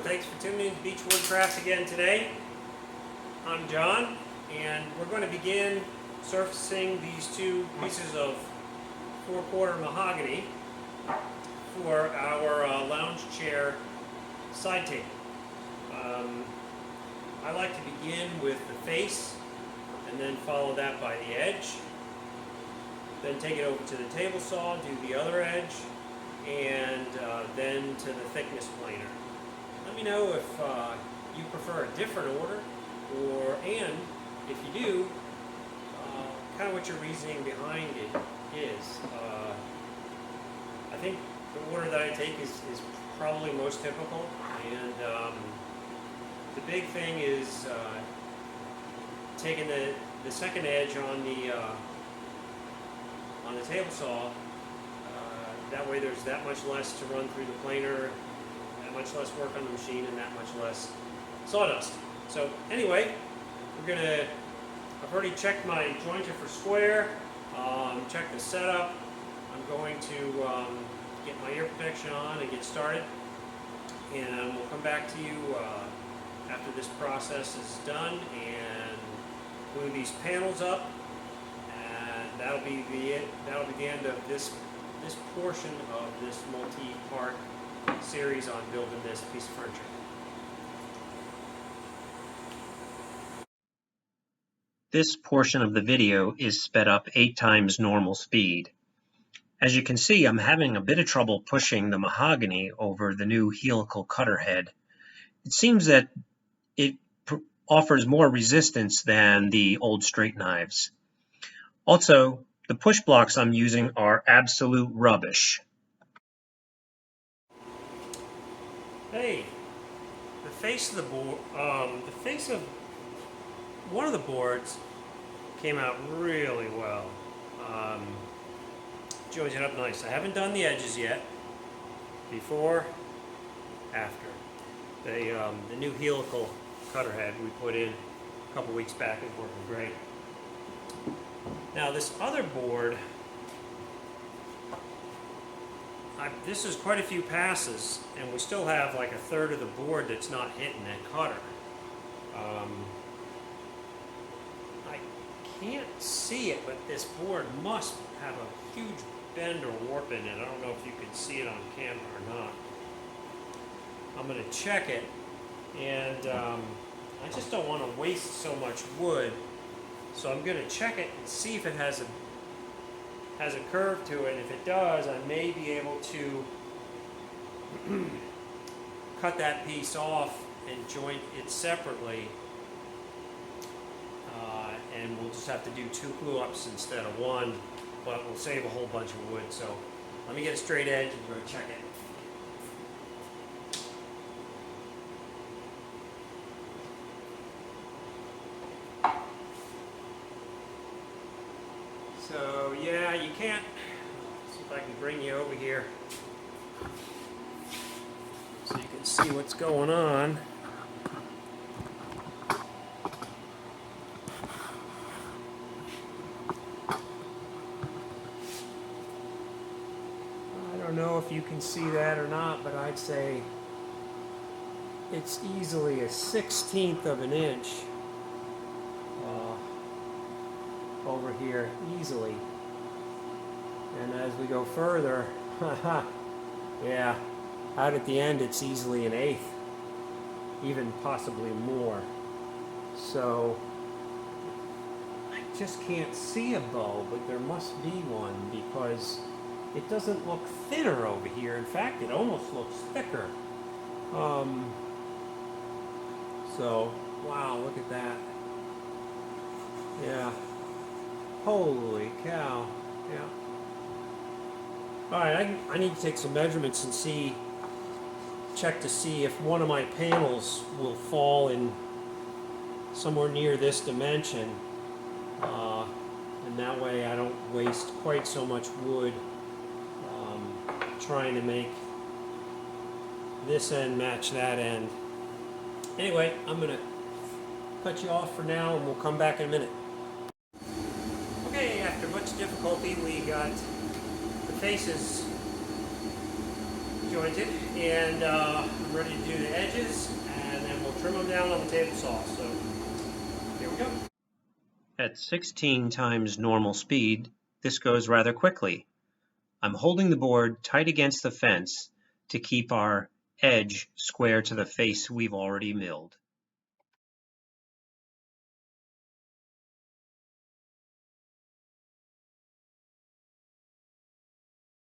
Thanks for tuning in to Beach Woodcraft again today. I'm John, and we're going to begin surfacing these two pieces of 4/4 mahogany for our lounge chair side table. I like to begin with the face and then follow that by the edge. Then take it over to the table saw, do the other edge, and then to the thickness planer. Let me know if you prefer a different order, and if you do, kind of what your reasoning behind it is. I think the order that I take is probably most typical, and the big thing is taking the second edge on the table saw. That way there's that much less to run through the planer, that much less work on the machine, and that much less sawdust. So anyway, I've already checked my jointer for square, checked the setup. I'm going to get my ear protection on and get started, and we'll come back to you after this process is done and glue these panels up, and that'll be the end of this portion of this multi-part series on building this piece of furniture. This portion of the video is sped up 8 times normal speed. As you can see, I'm having a bit of trouble pushing the mahogany over the new helical cutter head. It seems that it offers more resistance than the old straight knives. Also, the push blocks I'm using are absolute rubbish. Hey, the face of the board, the face of one of the boards came out really well. Joins it up nice. I haven't done the edges yet. Before, after. The new helical cutter head we put in a couple weeks back is working great. Now this other board, this is quite a few passes, and we still have like a third of the board that's not hitting that cutter. I can't see it, but this board must have a huge bend or warp in it. I don't know if you can see it on camera or not. I'm going to check it, and I just don't want to waste so much wood, so I'm going to check it and see if it has a curve to it. If it does, I may be able to cut that piece off and joint it separately, and we'll just have to do 2 glue-ups instead of 1, but we'll save a whole bunch of wood. So let me get a straight edge and go check it. So yeah, you can't, see if I can bring you over here so you can see what's going on. I don't know if you can see that or not, but I'd say it's easily a 1/16 of an inch over here, easily. And as we go further, yeah, out at the end it's easily an 1/8, even possibly more. So I just can't see a bow, but there must be one, because it doesn't look thinner over here. In fact, it almost looks thicker. So wow, look at that. Yeah. Holy cow. Yeah. Alright, I need to take some measurements and check to see if one of my panels will fall in somewhere near this dimension. And that way I don't waste quite so much wood trying to make this end match that end. Anyway, I'm going to cut you off for now, and we'll come back in a minute. Okay, after much difficulty, we got the faces jointed, and I'm ready to do the edges, and then we'll trim them down on the table saw. So here we go. At 16 times normal speed, this goes rather quickly. I'm holding the board tight against the fence to keep our edge square to the face we've already milled.